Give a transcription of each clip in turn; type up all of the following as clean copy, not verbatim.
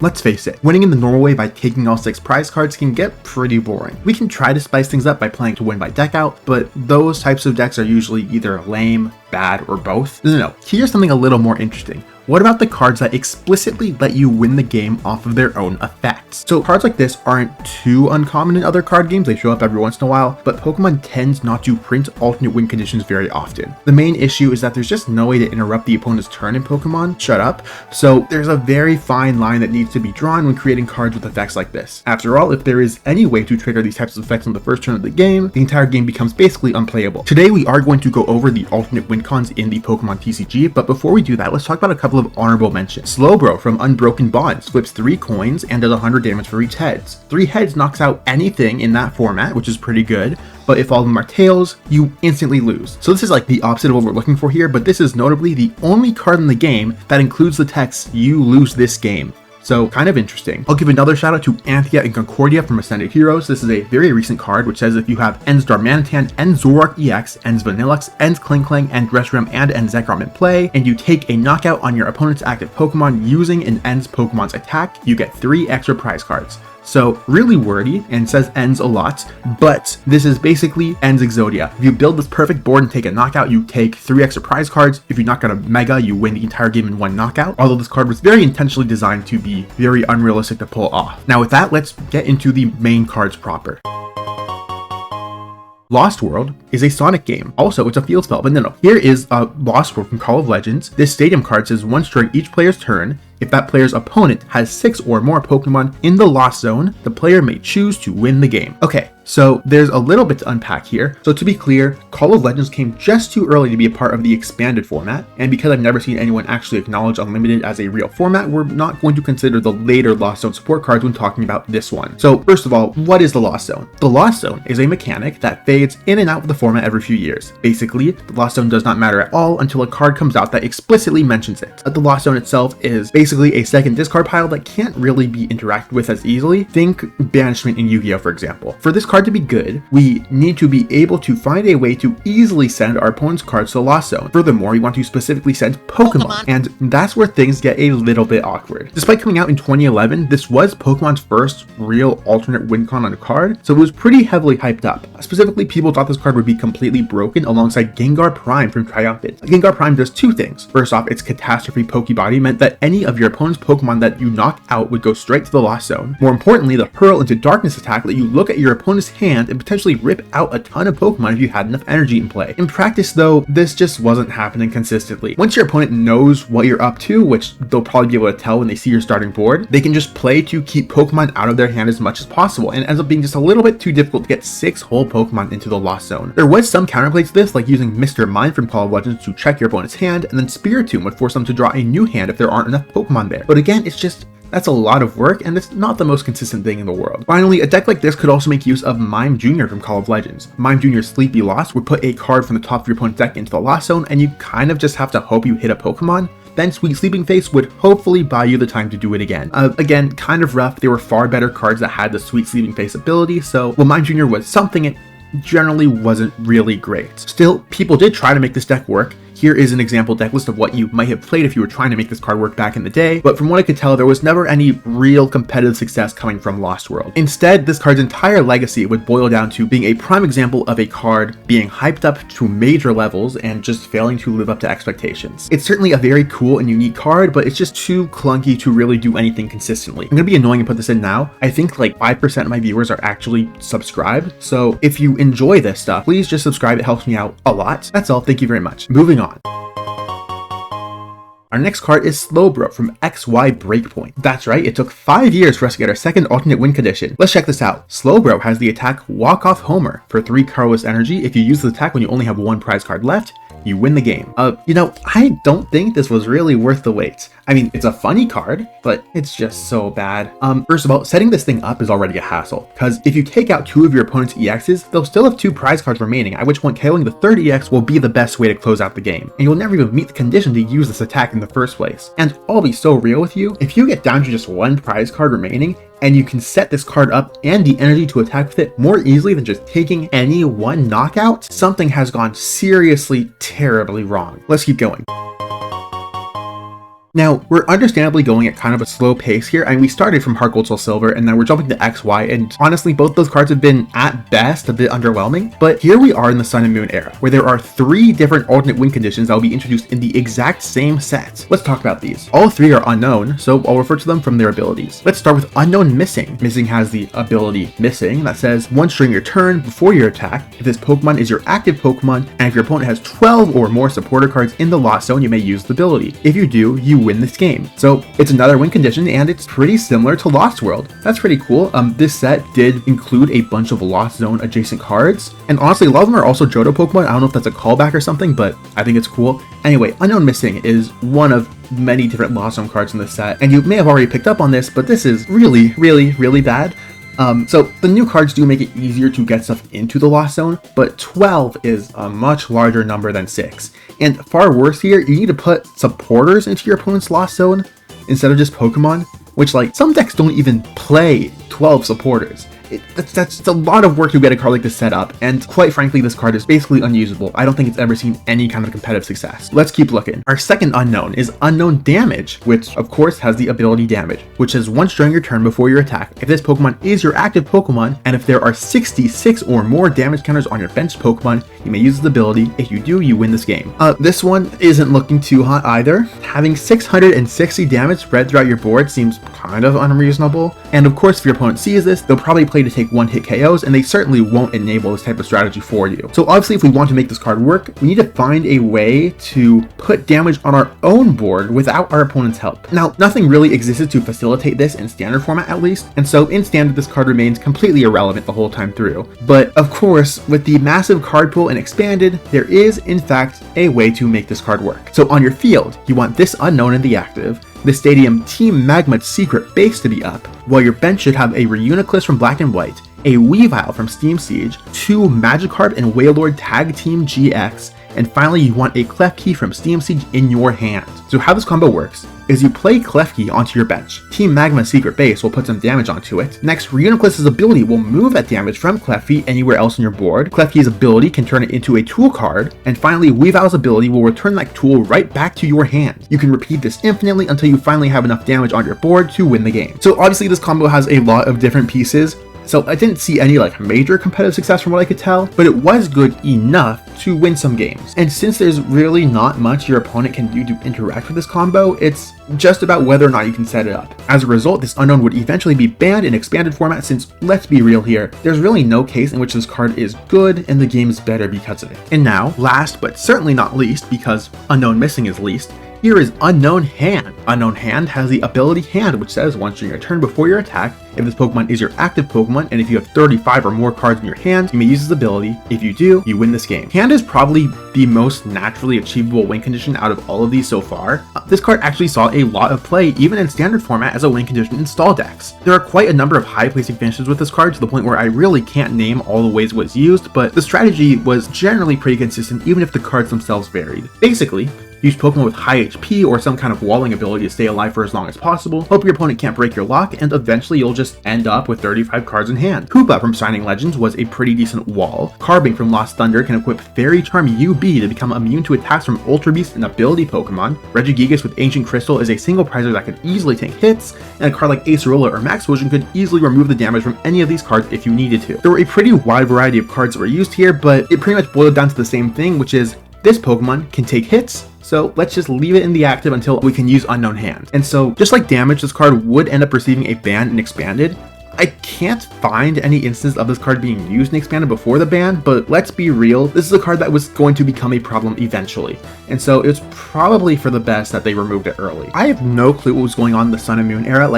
Let's face it, winning in the normal way by taking all 6 prize cards can get pretty boring. We can try to spice things up by playing to win by deck out, but those types of decks are usually either lame, bad, or both. No, here's something a little more interesting. What about the cards that explicitly let you win the game off of their own effects? So cards like this aren't too uncommon in other card games, they show up every once in a while, but Pokemon tends not to print alternate win conditions very often. The main issue is that there's just no way to interrupt the opponent's turn in Pokemon, shut up, so there's a very fine line that needs to be drawn when creating cards with effects like this. After all, if there is any way to trigger these types of effects on the first turn of the game, the entire game becomes basically unplayable. Today we are going to go over the alternate win cons in the Pokemon TCG, but before we do that, let's talk about a couple of honorable mentions. Slowbro from Unbroken Bonds flips 3 coins and does 100 damage for each heads. 3 heads knocks out anything in that format, which is pretty good, but if all of them are tails, you instantly lose. So this is like the opposite of what we're looking for here, but this is notably the only card in the game that includes the text, "You lose this game." So kind of interesting. I'll give another shout out to Anthea and Concordia from Ascended Heroes. This is a very recent card which says if you have Ends Darmanitan, Ends Zoroark EX, Ends Vanillux, Ends Klinklang, Ends Reshiram, and Ends Zekrom in play, and you take a knockout on your opponent's active Pokemon using an Ends Pokemon's attack, you get 3 extra prize cards. So really wordy and says ends a lot, but this is basically ends Exodia. If you build this perfect board and take a knockout, you take 3 extra prize cards. If you knock out a Mega, you win the entire game in 1 knockout, although this card was very intentionally designed to be very unrealistic to pull off. Now with that, let's get into the main cards proper. Lost World is a Sonic game. Also, it's a field spell, but no. Here is a Lost World from Call of Legends. This stadium card says once during each player's turn, if that player's opponent has 6 or more Pokemon in the Lost Zone, the player may choose to win the game. Okay, so there's a little bit to unpack here. So to be clear, Call of Legends came just too early to be a part of the expanded format, and because I've never seen anyone actually acknowledge Unlimited as a real format, we're not going to consider the later Lost Zone support cards when talking about this one. So first of all, what is the Lost Zone? The Lost Zone is a mechanic that fades in and out of the format every few years. Basically, the Lost Zone does not matter at all until a card comes out that explicitly mentions it. The Lost Zone itself is basically a second discard pile that can't really be interacted with as easily. Think Banishment in Yu-Gi-Oh, for example. For this card to be good, we need to be able to find a way to easily send our opponent's cards to the Lost Zone. Furthermore, we want to specifically send Pokemon, and that's where things get a little bit awkward. Despite coming out in 2011, this was Pokemon's first real alternate win con on a card, so it was pretty heavily hyped up. Specifically, people thought this card would be completely broken alongside Gengar Prime from Triumphant. Gengar Prime does 2 things. First off, its Catastrophe Pokebody meant that any of your opponent's Pokemon that you knock out would go straight to the Lost Zone. More importantly, the Hurl into Darkness attack let you look at your opponent's hand and potentially rip out a ton of Pokemon if you had enough energy in play. In practice though, this just wasn't happening consistently. Once your opponent knows what you're up to, which they'll probably be able to tell when they see your starting board, they can just play to keep Pokemon out of their hand as much as possible, and it ends up being just a little bit too difficult to get 6 whole Pokemon into the Lost Zone. There was some counterplay to this, like using Mr. Mime from Call of Legends to check your opponent's hand, and then Spiritomb would force them to draw a new hand if there aren't enough Pokemon there. But again, that's a lot of work, and it's not the most consistent thing in the world. Finally, a deck like this could also make use of Mime Jr. from Call of Legends. Mime Jr.'s Sleepy Lost would put a card from the top of your opponent's deck into the Lost Zone, and you kind of just have to hope you hit a Pokemon. Then Sweet Sleeping Face would hopefully buy you the time to do it again. Again, kind of rough. There were far better cards that had the Sweet Sleeping Face ability, so while Mime Jr. was something, it generally wasn't really great. Still, people did try to make this deck work. Here is an example deck list of what you might have played if you were trying to make this card work back in the day, but from what I could tell, there was never any real competitive success coming from Lost World. Instead, this card's entire legacy would boil down to being a prime example of a card being hyped up to major levels and just failing to live up to expectations. It's certainly a very cool and unique card, but it's just too clunky to really do anything consistently. I'm gonna be annoying and put this in now. I think like 5% of my viewers are actually subscribed, so if you enjoy this stuff, please just subscribe. It helps me out a lot. That's all. Thank you very much. Moving on. Our next card is Slowbro from XY Breakpoint. That's right, it took 5 years for us to get our second alternate win condition. Let's check this out. Slowbro has the attack Walk Off Homer. For 3 colorless energy, if you use the attack when you only have 1 prize card left, you win the game. I don't think this was really worth the wait. I mean, it's a funny card, but it's just so bad. First of all, setting this thing up is already a hassle, because if you take out 2 of your opponent's EXs, they'll still have 2 prize cards remaining, at which point killing the 3rd EX will be the best way to close out the game, and you'll never even meet the condition to use this attack in the first place. And I'll be so real with you, if you get down to just 1 prize card remaining, and you can set this card up and the energy to attack with it more easily than just taking any 1 knockout, something has gone seriously terribly wrong. Let's keep going. Now, we're understandably going at kind of a slow pace here, and we started from Heartgold, Soulsilver, and now we're jumping to X, Y, and honestly, both those cards have been, at best, a bit underwhelming. But here we are in the Sun and Moon era, where there are 3 different alternate win conditions that will be introduced in the exact same set. Let's talk about these. All 3 are unknown, so I'll refer to them from their abilities. Let's start with Unknown Missing. Missing has the ability Missing that says, once during your turn before your attack, if this Pokemon is your active Pokemon, and if your opponent has 12 or more supporter cards in the Lost Zone, you may use the ability. If you do, you win this game. So it's another win condition, and it's pretty similar to Lost World. That's pretty cool. This set did include a bunch of Lost Zone adjacent cards, and honestly, a lot of them are also Johto Pokemon. I don't know if that's a callback or something, but I think it's cool. Anyway, Unknown Missing is one of many different Lost Zone cards in this set, and you may have already picked up on this, but this is really, really, really bad. So the new cards do make it easier to get stuff into the Lost Zone, but 12 is a much larger number than 6. And far worse here, you need to put supporters into your opponent's Lost Zone instead of just Pokemon, which, like, some decks don't even play 12 supporters. That's a lot of work to get a card like this set up, and quite frankly, this card is basically unusable. I don't think it's ever seen any kind of competitive success. Let's keep looking. Our second unknown is Unknown Damage, which of course has the ability Damage, which says once during your turn before your attack, if this Pokemon is your active Pokemon, and if there are 66 or more damage counters on your benched Pokemon, you may use this ability. If you do, you win this game. This one isn't looking too hot either. Having 660 damage spread throughout your board seems kind of unreasonable, and of course if your opponent sees this, they'll probably play to take one-hit KOs, and they certainly won't enable this type of strategy for you. So obviously, if we want to make this card work, we need to find a way to put damage on our own board without our opponent's help. Now, nothing really existed to facilitate this in standard format at least, and so in standard this card remains completely irrelevant the whole time through. But of course, with the massive card pool and expanded, there is in fact a way to make this card work. So on your field, you want this unknown in the active, the stadium Team Magma's secret base to be up, while your bench should have a Reuniclus from Black and White, a Weavile from Steam Siege, 2 Magikarp and Wailord Tag Team GX, and finally you want a Klefki from Steam Siege in your hand. So how this combo works is you play Klefki onto your bench. Team Magma's secret base will put some damage onto it. Next, Reuniclus' ability will move that damage from Klefki anywhere else on your board. Klefki's ability can turn it into a tool card. And finally, Weavile's ability will return that tool right back to your hand. You can repeat this infinitely until you finally have enough damage on your board to win the game. So obviously this combo has a lot of different pieces. So I didn't see any major competitive success from what I could tell, but it was good enough to win some games. And since there's really not much your opponent can do to interact with this combo, it's just about whether or not you can set it up. As a result, this unknown would eventually be banned in expanded format since, let's be real here, there's really no case in which this card is good and the game is better because of it. And now, last but certainly not least, because Unknown Missing is least, here is Unknown Hand. Unknown Hand has the ability Hand, which says once during your turn before your attack, if this Pokemon is your active Pokemon, and if you have 35 or more cards in your hand, you may use this ability. If you do, you win this game. Hand is probably the most naturally achievable win condition out of all of these so far. This card actually saw a lot of play, even in standard format, as a win condition in stall decks. There are quite a number of high placing finishes with this card, to the point where I really can't name all the ways it was used, but the strategy was generally pretty consistent, even if the cards themselves varied. Basically, use Pokemon with high HP or some kind of walling ability to stay alive for as long as possible, hope your opponent can't break your lock, and eventually you'll just end up with 35 cards in hand. Koopa from Shining Legends was a pretty decent wall. Carbink from Lost Thunder can equip Fairy Charm UB to become immune to attacks from Ultra Beast and ability Pokemon. Regigigas with Ancient Crystal is a single prizer that can easily tank hits, and a card like Acerola or Max Fusion could easily remove the damage from any of these cards if you needed to. There were a pretty wide variety of cards that were used here, but it pretty much boiled down to the same thing, which is this Pokemon can take hits, so let's just leave it in the active until we can use Unknown Hand. And so, just like Damage, this card would end up receiving a ban in Expanded. I can't find any instance of this card being used in Expanded before the ban, but let's be real, this is a card that was going to become a problem eventually. And so it's probably for the best that they removed it early. I have no clue what was going on in the Sun and Moon era.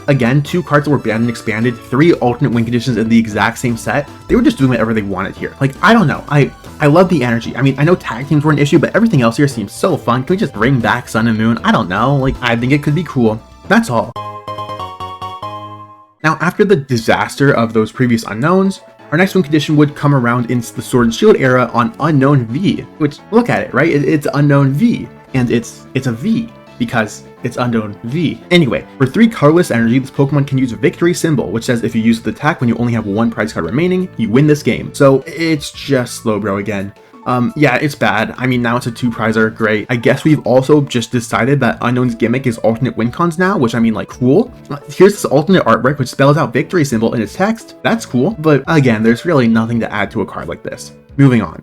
Again, 2 cards that were banned and Expanded, 3 alternate win conditions in the exact same set. They were just doing whatever they wanted here. I don't know. I love the energy. I know tag teams were an issue, but everything else here seems so fun. Can we just bring back Sun and Moon? I don't know. I think it could be cool. That's all. Now, after the disaster of those previous unknowns, our next win condition would come around in the Sword and Shield era on Unknown V, which, look at it, right? It's Unknown V, and it's a V, because it's Unknown V. Anyway, for 3 colorless energy, this Pokemon can use a victory symbol, which says if you use the attack when you only have 1 prize card remaining, you win this game. So it's just Slowbro again. Yeah, it's bad. I mean, now it's a 2-prizer, great. I guess we've also just decided that Unown's gimmick is alternate win cons now, which I mean, like, cool. Here's this alternate artwork which spells out victory symbol in its text. That's cool, but again, there's really nothing to add to a card like this. Moving on.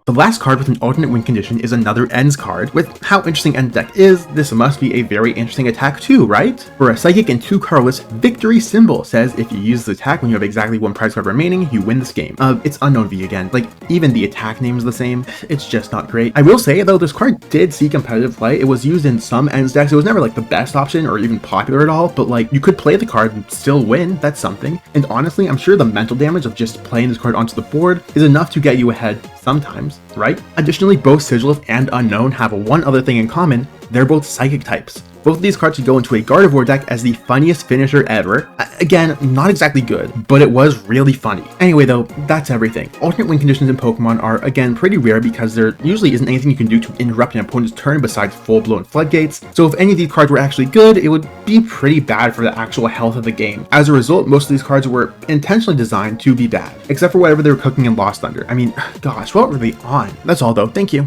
The last card with an alternate win condition is another Ends card. With how interesting Ends deck is, this must be a very interesting attack too, right? For a Psychic and 2 colorless, victory symbol says if you use this attack when you have exactly 1 prize card remaining, you win this game. It's Unown V again. Like, even the attack name is the same. It's just not great. I will say though, this card did see competitive play. It was used in some Ends decks. It was never like the best option or even popular at all, but like, you could play the card and still win. That's something. And honestly, I'm sure the mental damage of just playing this card onto the board is enough to get you ahead sometimes, right? Additionally, both Sigilyph and Unown have one other thing in common. They're both Psychic types. Both of these cards could go into a Gardevoir deck as the funniest finisher ever. Again, not exactly good, but it was really funny. Anyway though, that's everything. Alternate win conditions in Pokemon are, again, pretty rare because there usually isn't anything you can do to interrupt an opponent's turn besides full-blown floodgates. So if any of these cards were actually good, it would be pretty bad for the actual health of the game. As a result, most of these cards were intentionally designed to be bad, except for whatever they were cooking in Lost Thunder. I mean, gosh, what were they on? That's all though, thank you.